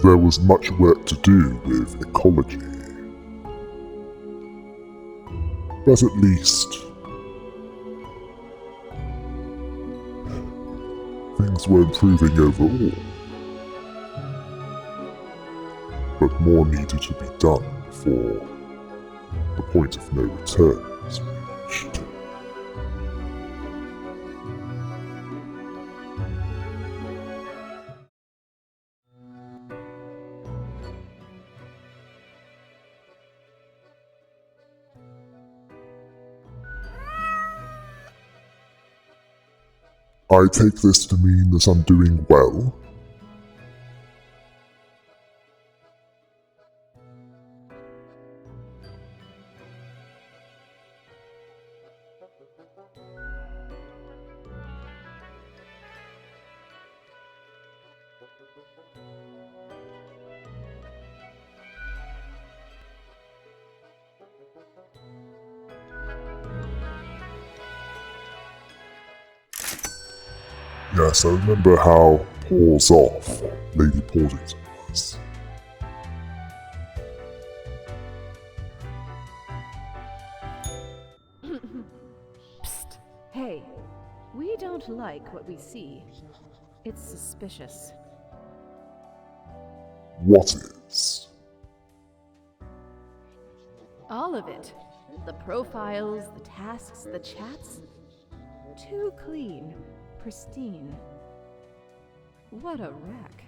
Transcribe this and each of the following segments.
there was much work to do with ecology. But at least things were improving overall. But more needed to be done before the point of no return was reached. I take this to mean that I'm doing well. Yes, I remember how paws off Lady Pawdington was. Psst. Hey, we don't like what we see. It's suspicious. What is? All of it. The profiles, the tasks, the chats. Too clean. Pristine. What a wreck.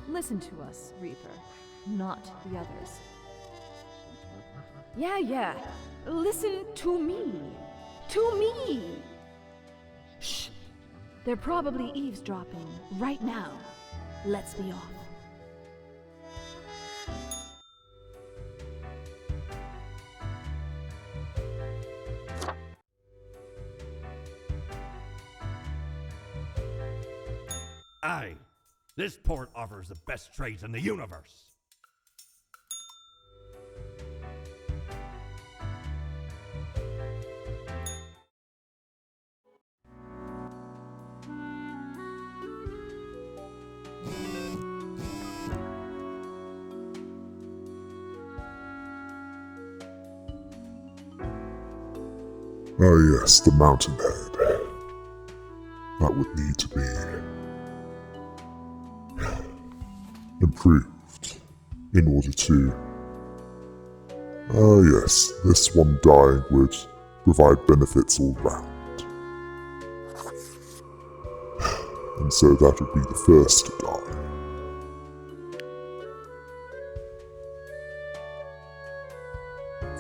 Listen to us, Reaper, not the others. Yeah. Listen to me. To me! Shh. They're probably eavesdropping right now. Let's be off. Aye, this port offers the best trades in the universe. Ah yes, the mountainhead. That would need to be improved in order to... yes, this one dying would provide benefits all round. And so that would be the first to die.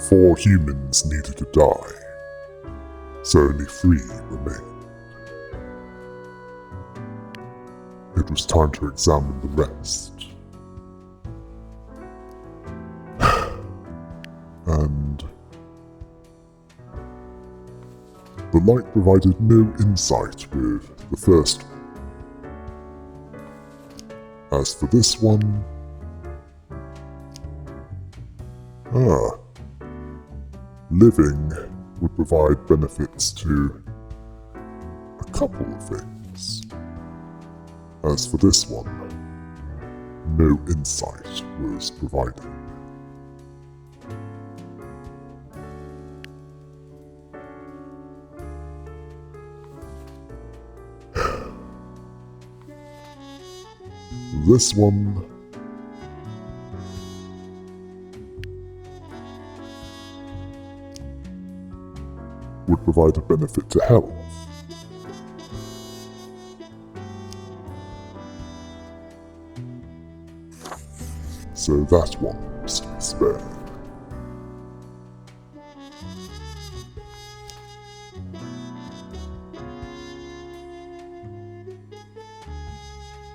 Four humans needed to die, so only 3 remained. It was time to examine the rest. And the light provided no insight with the first one. As for this one... living would provide benefits to a couple of things. As for this one, no insight was provided. This one... would provide a benefit to health. So that one was to be spared.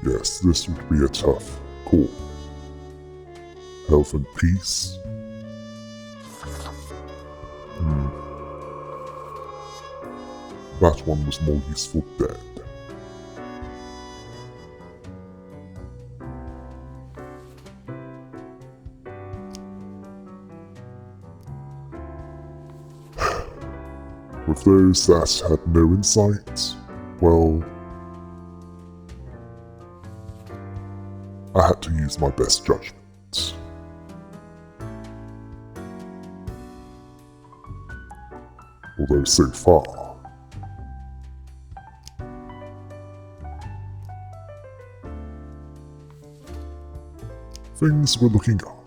Yes, this would be a tough call. Health and peace? That one was more useful dead. With those that had no insight, well... I had to use my best judgment. Although so far, things were looking up.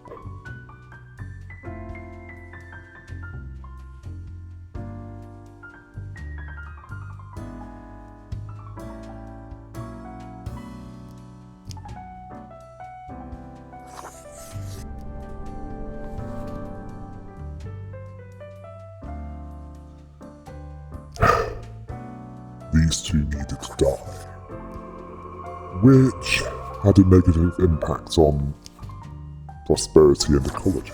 These two needed to die, which had a negative impact on prosperity and ecology,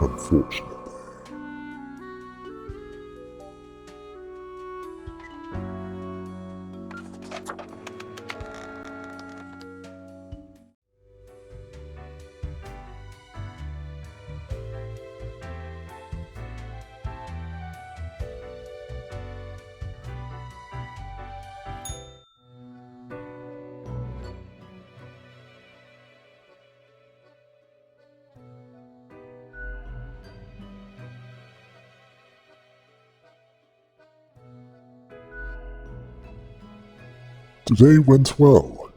unfortunately. Today went well.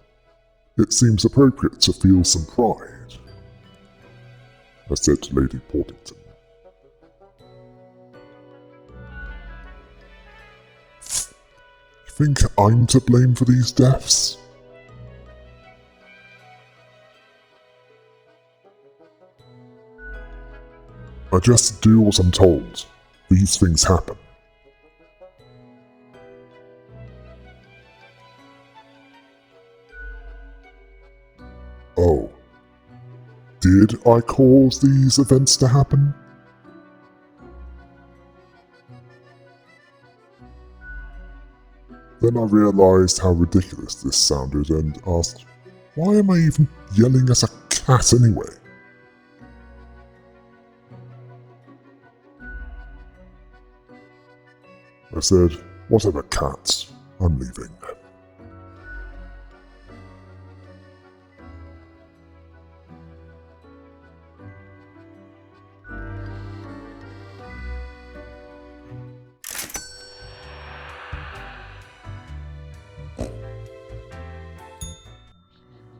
It seems appropriate to feel some pride, I said to Lady Pawdington. You think I'm to blame for these deaths? I just do what I'm told. These things happen. Oh. Did I cause these events to happen? Then I realised how ridiculous this sounded and asked, why am I even yelling at a cat anyway? I said, whatever, cats, I'm leaving.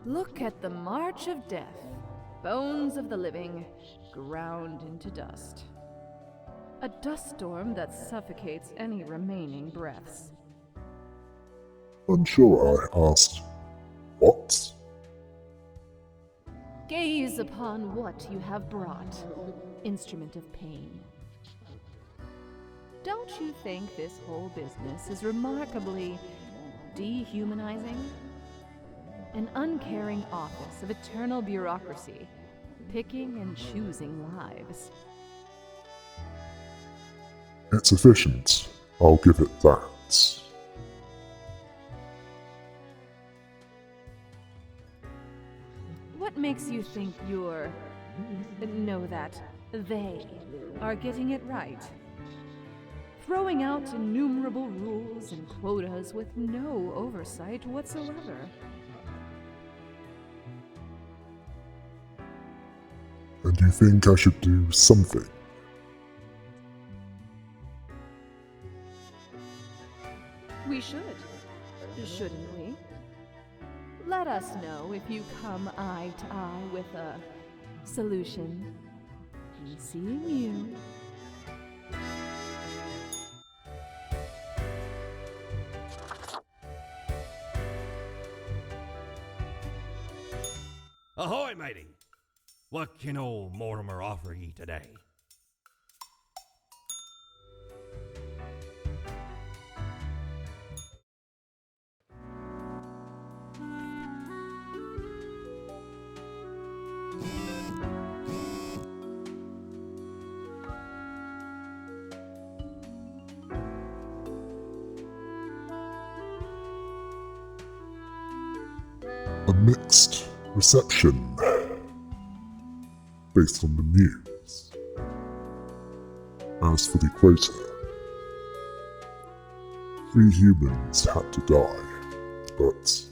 Look at the march of death. Bones of the living, ground into dust. A dust storm that suffocates any remaining breaths. Unsure, I asked, what? Gaze upon what you have brought, instrument of pain. Don't you think this whole business is remarkably dehumanizing? An uncaring office of eternal bureaucracy, picking and choosing lives. It's efficient, I'll give it that. What makes you think that they are getting it right? Throwing out innumerable rules and quotas with no oversight whatsoever. And you think I should do something? We should, shouldn't we? Let us know if you come eye to eye with a solution. Be seeing you. Ahoy, matey! What can old Mortimer offer ye today? A mixed reception, based on the news. As for the quota, 3 humans had to die, but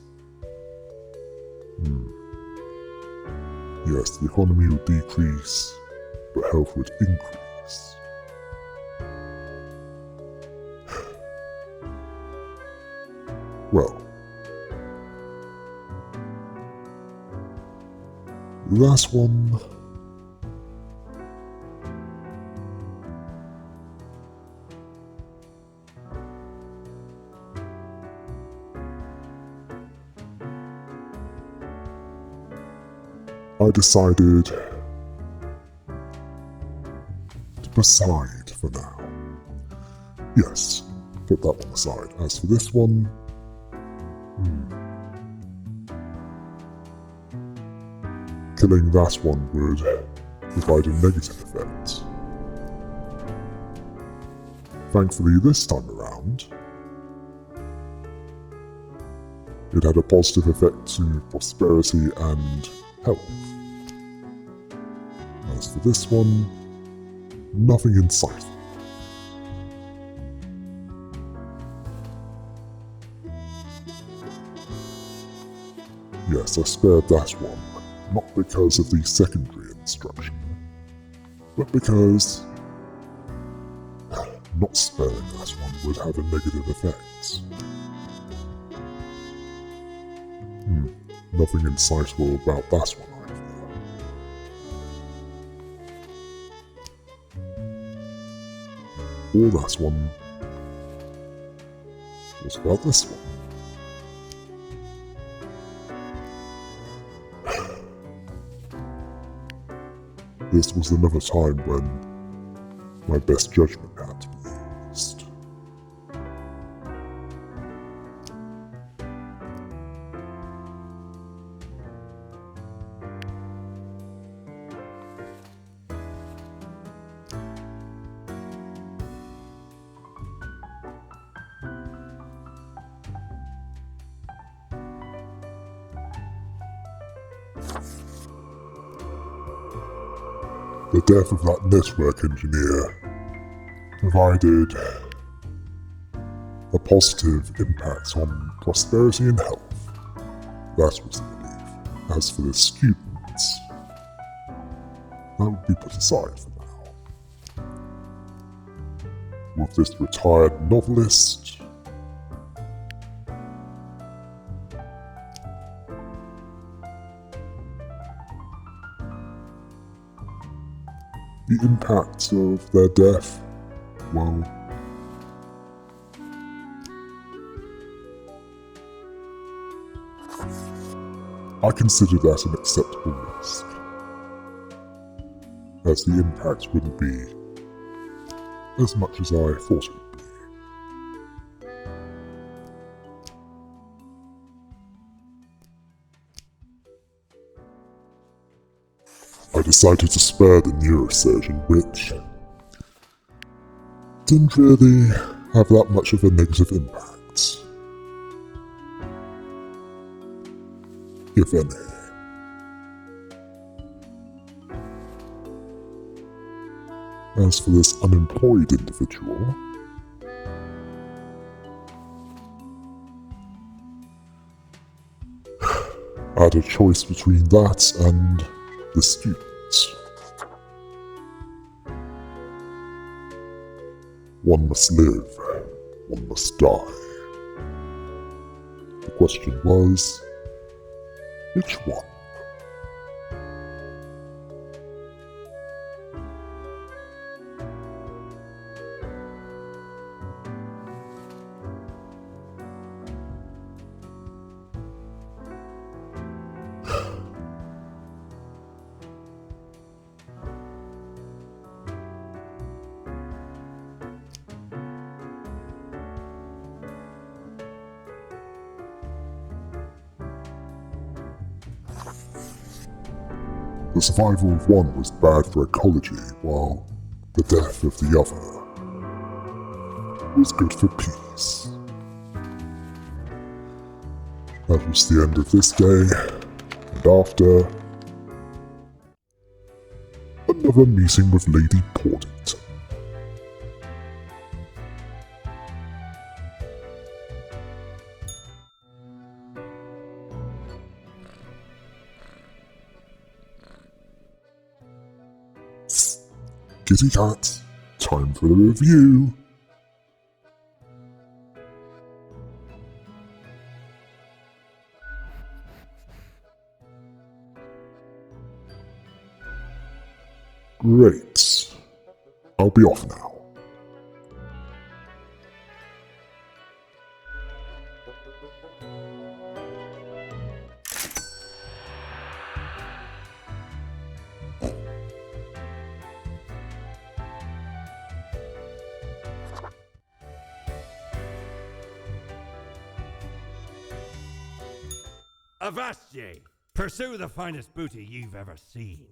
Yes, the economy would decrease, but health would increase. Well, the last one. I decided to put aside for now. Yes, put that one aside. As for this one, killing that one would provide a negative effect. Thankfully, this time around, it had a positive effect to prosperity and health. As for this one, nothing insightful. Yes, I spared that one, not because of the secondary instruction, but because not sparing that one would have a negative effect. Nothing insightful about that one either. Or that one. What about this one? This was another time when my best judgment had to be used. The death of that network engineer provided a positive impact on prosperity and health. That was the belief. As for the students, that would be put aside for now. With this retired novelist, the impact of their death, well, I consider that an acceptable risk, as the impact wouldn't be as much as I thought it would be. I decided to spare the neurosurgeon, which didn't really have that much of a negative impact, if any. As for this unemployed individual, I had a choice between that and the students. One must live, one must die. The question was, which one? The survival of one was bad for ecology, while the death of the other was good for peace. That was the end of this day, and after, another meeting with Lady Pawdington. kitty cat, time for the review. Great. I'll be off now. Avast ye! Pursue the finest booty you've ever seen.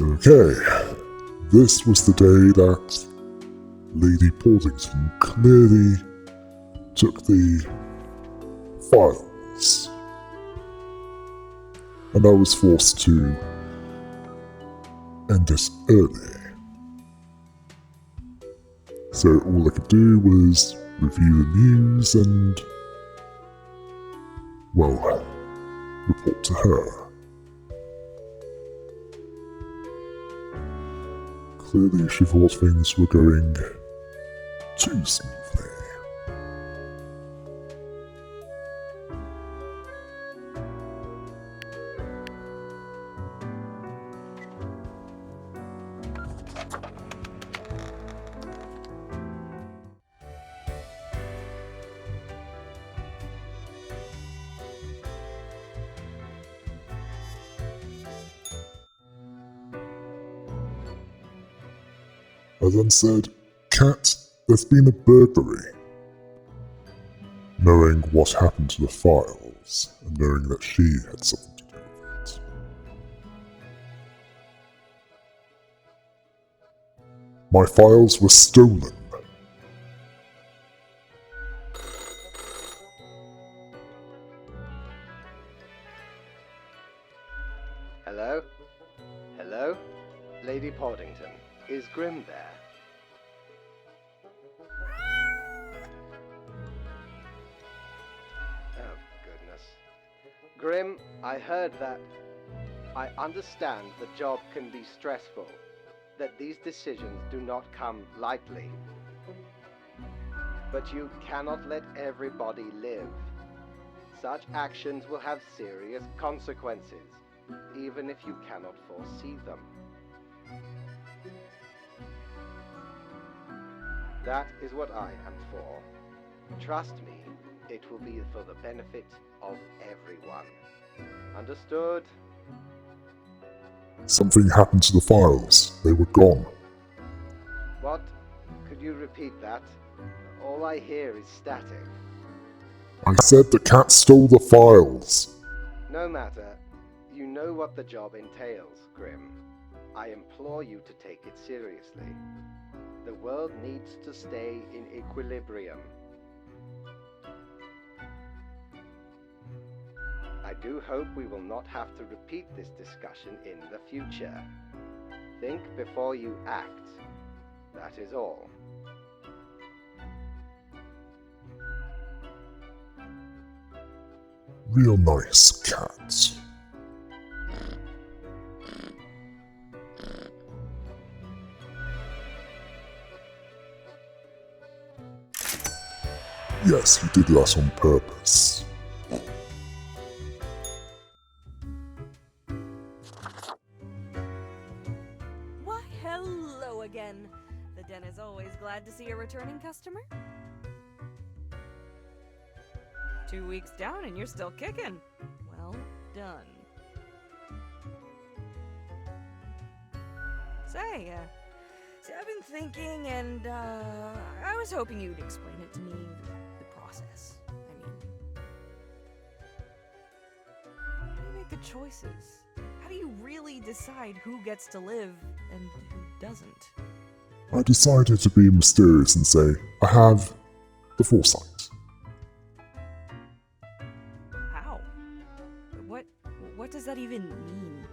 Okay, this was the day that Lady Pawdington clearly took the files, and I was forced to end this early. So all I could do was review the news and, well, report to her. Clearly she thought things were going too smoothly. I then said, "Cat, there's been a burglary." Knowing what happened to the files, and knowing that she had something to do with it. My files were stolen. Hello? Hello? Lady Pawdington, is Grim there? Oh, goodness. Grim, I heard that. I understand the job can be stressful, that these decisions do not come lightly. But you cannot let everybody live. Such actions will have serious consequences, even if you cannot foresee them. That is what I am for. Trust me, it will be for the benefit of everyone. Understood? Something happened to the files. They were gone. What? Could you repeat that? All I hear is static. I said the cat stole the files. No matter. You know what the job entails, Grim. I implore you to take it seriously. The world needs to stay in equilibrium. I do hope we will not have to repeat this discussion in the future. Think before you act. That is all. Real nice cat. Yes, he did that on purpose. Why, hello again. The den is always glad to see a returning customer. 2 weeks down and you're still kicking. Well done. Say, I've been thinking and, I was hoping you'd explain it to me, the process. I mean, how do you make the choices? How do you really decide who gets to live and who doesn't? I decided to be mysterious and say, I have the foresight. How? What does that even mean?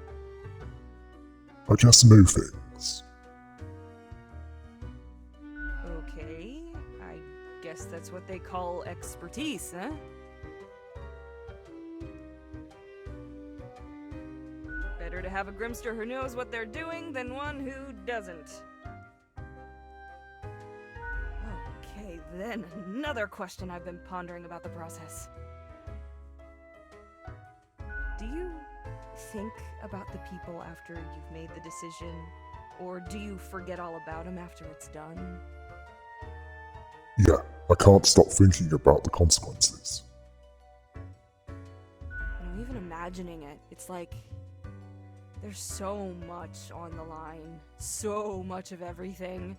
I just know things. that's what they call expertise, huh? Better to have a Grimster who knows what they're doing than one who doesn't. Okay, then another question I've been pondering about the process. Do you think about the people after you've made the decision? Or do you forget all about them after it's done? Yeah, I can't stop thinking about the consequences. Even imagining it, it's like there's so much on the line. So much of everything.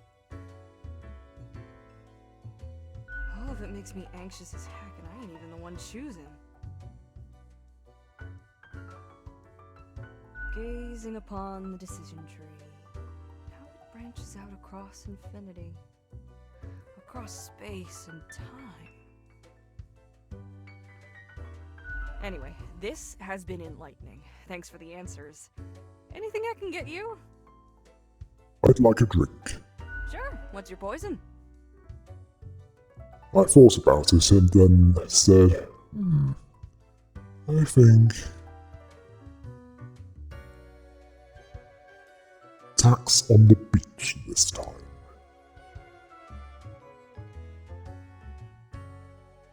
All of it makes me anxious as heck, and I ain't even the one choosing. Gazing upon the decision tree, how it branches out across infinity, across space and time. Anyway, this has been enlightening. Thanks for the answers. Anything I can get you? I'd like a drink. Sure, what's your poison? I thought about it and then said, I think tax on the beach this time.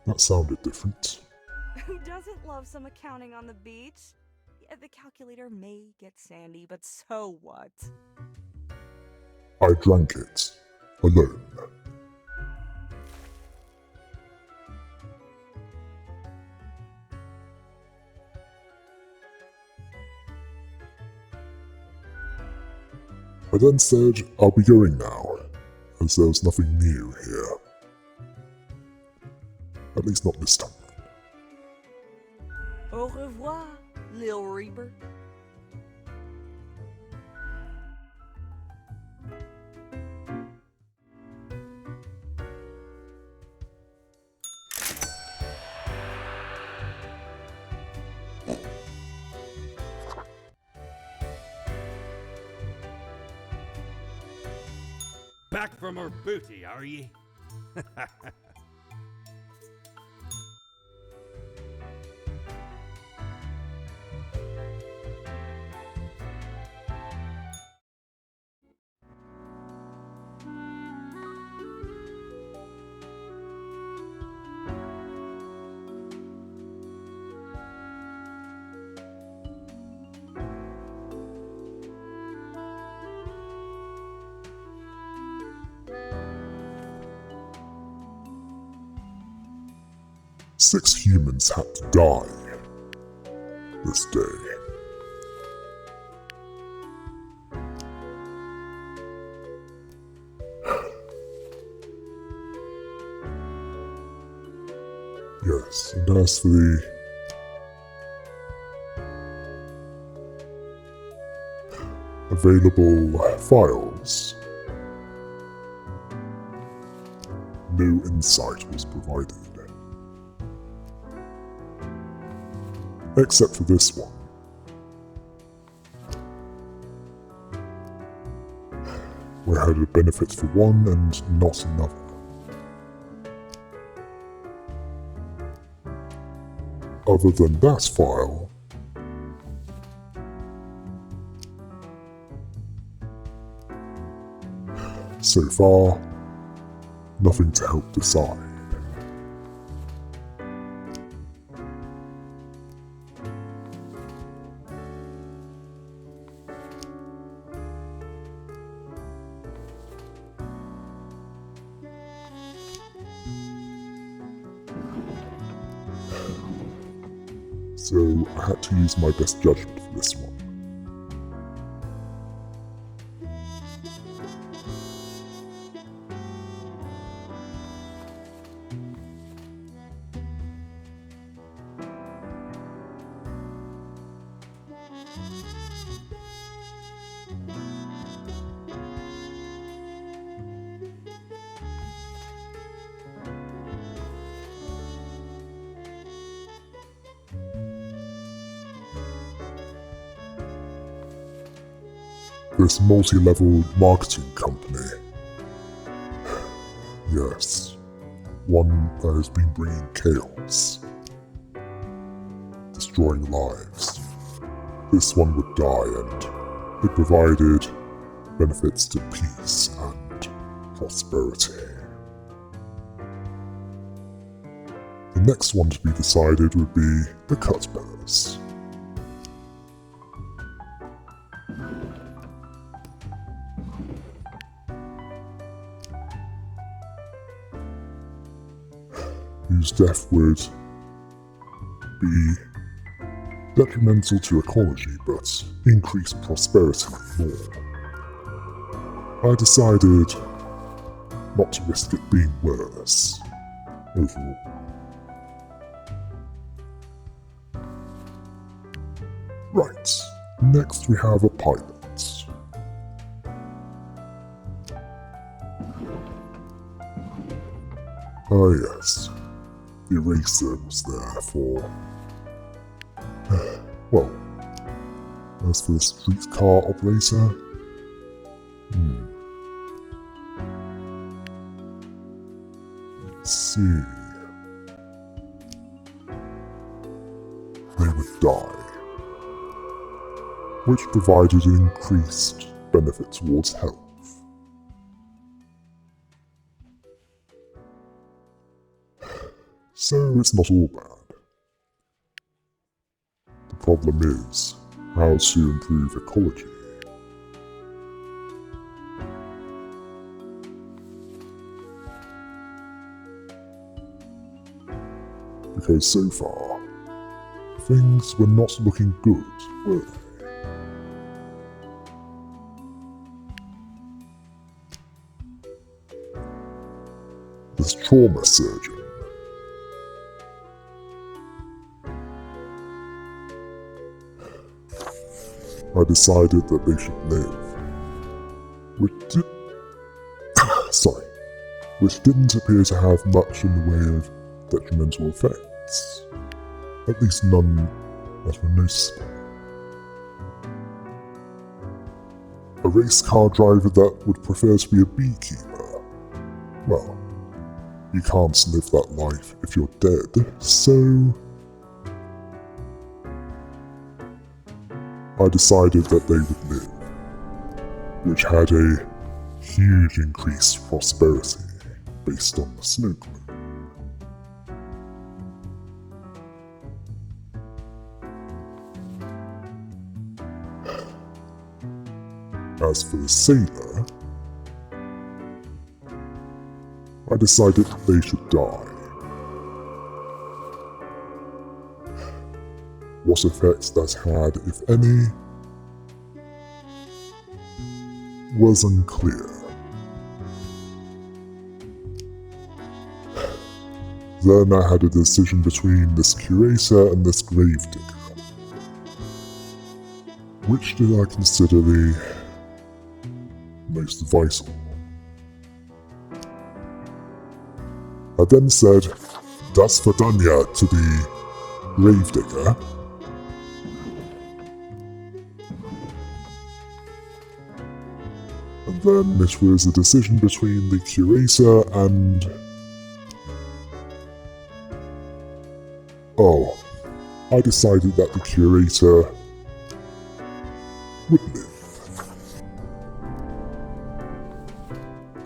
That sounded different. Who doesn't love some accounting on the beach? Yeah, the calculator may get sandy, but so what? I drank it alone. I then said I'll be going now, as there was nothing new here. At least not this time. Au revoir, Lil Reaper. Back from her booty, are ye? Six humans had to die this day. Yes, and as for the available files, no insight was provided. Except for this one. Where I had a benefit for one and not another. Other than that file, so far, nothing to help decide. So I had to use my best judgment for this one. This multi-level marketing company. Yes, one that has been bringing chaos, destroying lives. This one would die, and it provided benefits to peace and prosperity. The next one to be decided would be the Cutbearers. Whose death would be detrimental to ecology but increase prosperity more. I decided not to risk it being worse overall. Right, next we have a pilot. Ah yes, the eraser was there for... well, as for the streetcar operator... Let's see... They would die, which provided an increased benefit towards health. So it's not all bad. The problem is how to improve ecology. Because so far, things were not looking good, were they? This trauma surgeon. I decided that they should live, which didn't appear to have much in the way of detrimental effects, at least none that were noticeable. A race car driver that would prefer to be a beekeeper, well, you can't live that life if you're dead, so... I decided that they would live, which had a huge increased prosperity based on the snow globe. As for the sailor, I decided that they should die. What effects that had, if any, was unclear. Then I had a decision between this curator and this gravedigger. Which did I consider the most vital? I then said, "Das Verdania" to the gravedigger. And then it was a decision between the curator and... oh, I decided that the curator would live.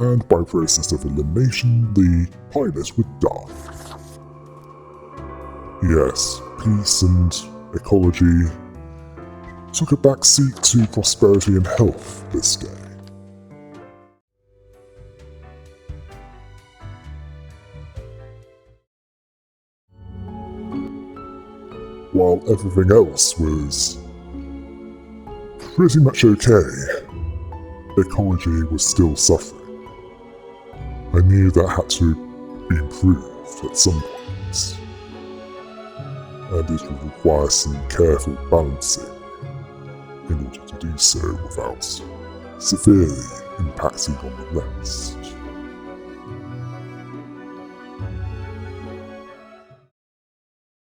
And by process of elimination, the pilot would die. Yes, peace and ecology took a backseat to prosperity and health this day. While everything else was pretty much okay, ecology was still suffering. I knew that had to be improved at some point, and it would require some careful balancing in order to do so without severely impacting on the rest.